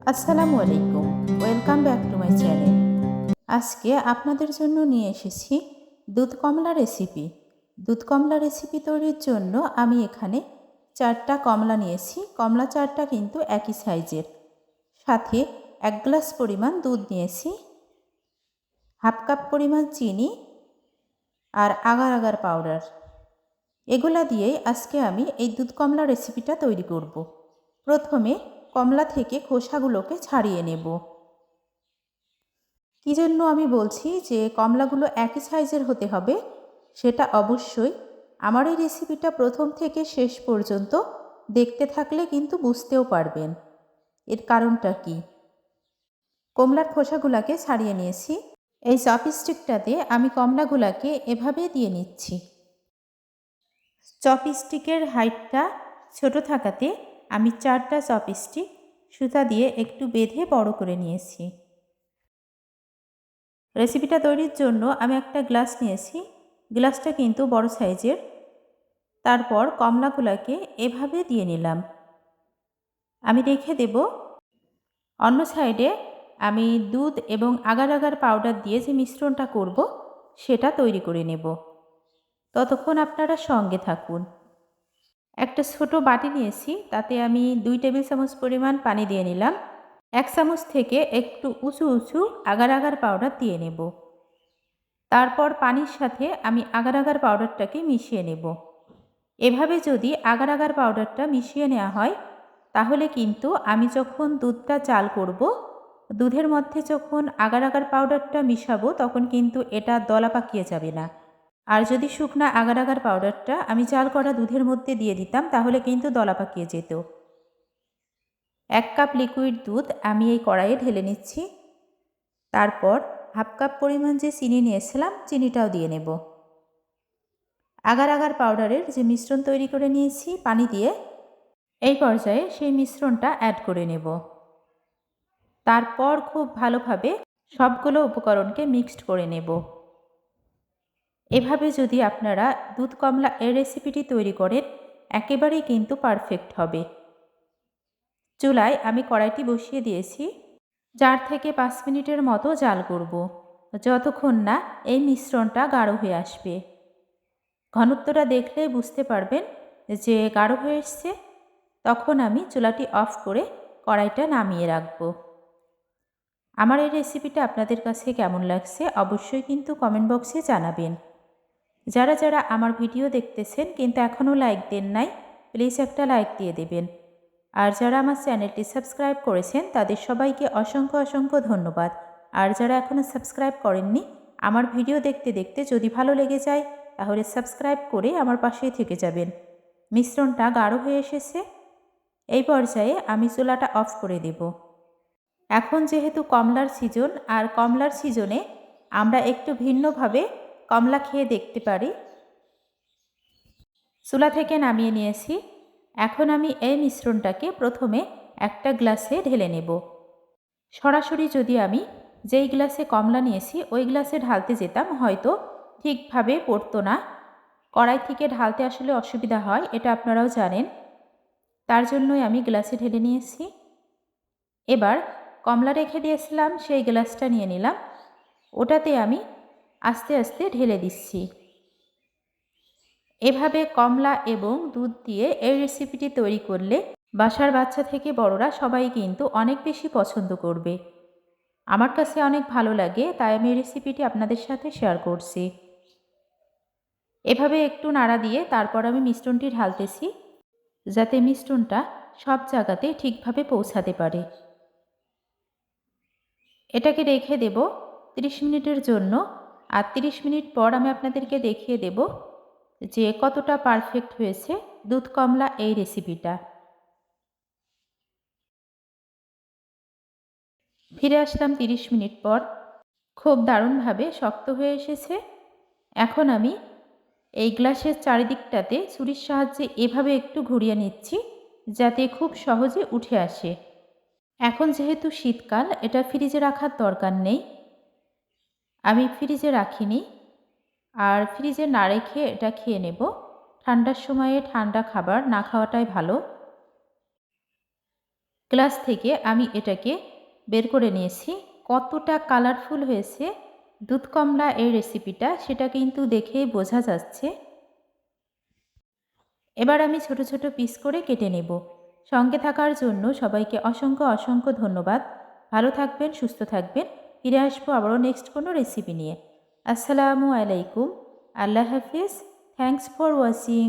আসসালামু আলাইকুম, welcome back to my channel. আজকে আপনাদের জন্য নিয়ে এসেছি দুধ কমলা রেসিপি। দুধ কমলা রেসিপি তৈরির জন্য আমি এখানে 4টা কমলা নিয়েছি। কমলা 4টা কিন্তু একই সাইজের। সাথে 1 গ্লাস পরিমাণ দুধ নিয়েছি, হাফ কাপ পরিমাণ চিনি আর আগার আগার পাউডার। এগুলা দিয়েই আজকে আমি এই দুধ কমলা রেসিপিটা তৈরি করব। প্রথমে কমলা থেকে খোসাগুলোকে ছাড়িয়ে নেব। কী জন্য আমি বলছি যে কমলাগুলো একই সাইজের হতে হবে, সেটা অবশ্যই আমার এই রেসিপিটা প্রথম থেকে শেষ পর্যন্ত দেখতে থাকলে কিন্তু বুঝতেও পারবেন। এর কারণটা কি? কমলার খোসাগুলাকে ছাড়িয়ে নিয়েছি। এই চপস্টিকটাতে আমি কমলাগুলাকে এভাবে দিয়ে নিচ্ছি। চপস্টিকের হাইটটা ছোট থাকাতে আমি 4টা চপস্টিক সুতা দিয়ে একটু বেঁধে বড় করে নিয়েছি। রেসিপিটা তৈরির জন্য আমি একটা গ্লাস নিয়েছি। গ্লাসটা কিন্তু বড় সাইজের। তারপর কমলাগুলাকে এভাবে দিয়ে নিলাম। আমি রেখে দেব। অন্য সাইডে আমি দুধ এবং আগার আগার পাউডার দিয়ে যে মিশ্রণটা করব সেটা তৈরি করে নেব। ততক্ষণ আপনারা সঙ্গে থাকুন। একটা ছোট বাটি নিয়েছি, তাতে আমি 2 টেবিল চামচ পরিমাণ পানি দিয়ে নিলাম। 1 চামচ থেকে একটু উঁচু উঁচু আগার আগার পাউডার দিয়ে নেব। তারপর পানির সাথে আমি আগার আগার পাউডারটাকে মিশিয়ে নেব। এভাবে যদি আগার আগার পাউডারটা মিশিয়ে নেওয়া হয়, তাহলে কিন্তু আমি যখন দুধটা চাল করব, দুধের মধ্যে যখন আগার আগার পাউডারটা মিশাবো তখন কিন্তু এটা দলা পাকিয়ে যাবে না। আর যদি শুকনা আগার আগার পাউডারটা আমি চাল করা দুধের মধ্যে দিয়ে দিতাম, তাহলে কিন্তু দলা পাকিয়ে যেত। 1 কাপ লিকুইড দুধ আমি এই কড়াইয়ে ঢেলে নিচ্ছি। তারপর হাফ কাপ পরিমাণ যে চিনি নিয়েছিলাম, চিনিটাও দিয়ে নেব। আগার আগার পাউডারের যে মিশ্রণ তৈরি করে নিয়েছি পানি দিয়ে, এই পর্যায়ে সেই মিশ্রণটা অ্যাড করে নেব। তারপর খুব ভালোভাবে সবগুলো উপকরণকে মিক্সড করে নেব। এভাবে যদি আপনারা দুধ কমলা এর রেসিপিটি তৈরি করেন, একেবারেই কিন্তু পারফেক্ট হবে। চুলায় আমি কড়াইটি বসিয়ে দিয়েছি। 4 থেকে 5 মিনিটের মতো জাল করব, যতক্ষণ না এই মিশ্রণটা গাঢ় হয়ে আসবে। ঘনত্বটা দেখলে বুঝতে পারবেন যে গাঢ় হয়ে এসছে। তখন আমি চুলাটি অফ করে কড়াইটা নামিয়ে রাখব। আমার এই রেসিপিটা আপনাদের কাছে কেমন লাগছে অবশ্যই কিন্তু কমেন্ট বক্সে জানাবেন। যারা যারা আমার ভিডিও দেখতেছেন কিন্তু এখনও লাইক দেন নাই, প্লিজ একটা লাইক দিয়ে দেবেন। আর যারা আমার চ্যানেলটি সাবস্ক্রাইব করেছেন তাদের সবাইকে অসংখ্য অসংখ্য ধন্যবাদ। আর যারা এখনও সাবস্ক্রাইব করেননি, আমার ভিডিও দেখতে দেখতে যদি ভালো লেগে যায় তাহলে সাবস্ক্রাইব করে আমার পাশেই থেকে যাবেন। মিশ্রণটা গাঢ় হয়ে এসেছে। এই পর্যায়ে আমি চুলাটা অফ করে দেব। এখন যেহেতু কমলার সিজন, আর কমলার সিজনে আমরা একটু ভিন্নভাবে কমলা খেয়ে দেখতে পারি। চুলা থেকে নামিয়ে নিয়েছি। এখন আমি এই মিশ্রণটাকে প্রথমে একটা গ্লাসে ঢেলে নেব। সরাসরি যদি আমি যেই গ্লাসে কমলা নিয়েছি ওই গ্লাসে ঢালতে যেতাম, হয়তো ঠিকভাবে পড়তো না। কড়াই থেকে ঢালতে আসলে অসুবিধা হয়, এটা আপনারাও জানেন। তার জন্যই আমি গ্লাসে ঢেলে নিয়েছি। এবার কমলা রেখে দিয়েছিলাম সেই গ্লাসটা নিয়ে নিলাম। ওটাতে আমি আস্তে আস্তে ঢেলে দিচ্ছি। এভাবে কমলা এবং দুধ দিয়ে এই রেসিপিটি তৈরি করলে বাসার বাচ্চা থেকে বড়রা সবাই কিন্তু অনেক বেশি পছন্দ করবে। আমার কাছে অনেক ভালো লাগে, তাই আমি এই রেসিপিটি আপনাদের সাথে শেয়ার করছি। এভাবে একটু নাড়া দিয়ে তারপর আমি মিশ্রণটি ঢালতেছি, যাতে মিশ্রণটা সব জায়গাতে ঠিকভাবে পৌঁছাতে পারে। এটাকে রেখে দেব 30 মিনিটের জন্য। আর 30 মিনিট পর আমি আপনাদেরকে দেখিয়ে দেব যে কতটা পারফেক্ট হয়েছে দুধ কমলা এই রেসিপিটা। ফিরে আসলাম 30 মিনিট পর। খুব দারুণভাবে শক্ত হয়ে এসেছে। এখন আমি এই গ্লাসের চারিদিকটাতে ছুরির সাহায্যে এভাবে একটু ঘুরিয়ে নিচ্ছি, যাতে খুব সহজে উঠে আসে। এখন যেহেতু শীতকাল, এটা ফ্রিজে রাখার দরকার নেই। আমি ফ্রিজে রাখিনি, আর ফ্রিজে না রেখে এটা খেয়ে নেব। ঠান্ডার সময়ে ঠান্ডা খাবার না খাওয়াটাই ভালো। গ্লাস থেকে আমি এটাকে বের করে নিয়েছি। কতটা কালারফুল হয়েছে দুধ কমলা এই রেসিপিটা, সেটা কিন্তু দেখেই বোঝা যাচ্ছে। এবার আমি ছোট ছোট পিস করে কেটে নেব। সঙ্গে থাকার জন্য সবাইকে অসংখ্য অসংখ্য ধন্যবাদ। ভালো থাকবেন, সুস্থ থাকবেন। ফিরে আসবো আবারও নেক্সট কোনো রেসিপি নিয়ে। আসসালামু আলাইকুম। আল্লাহ হাফিজ। Thanks for watching.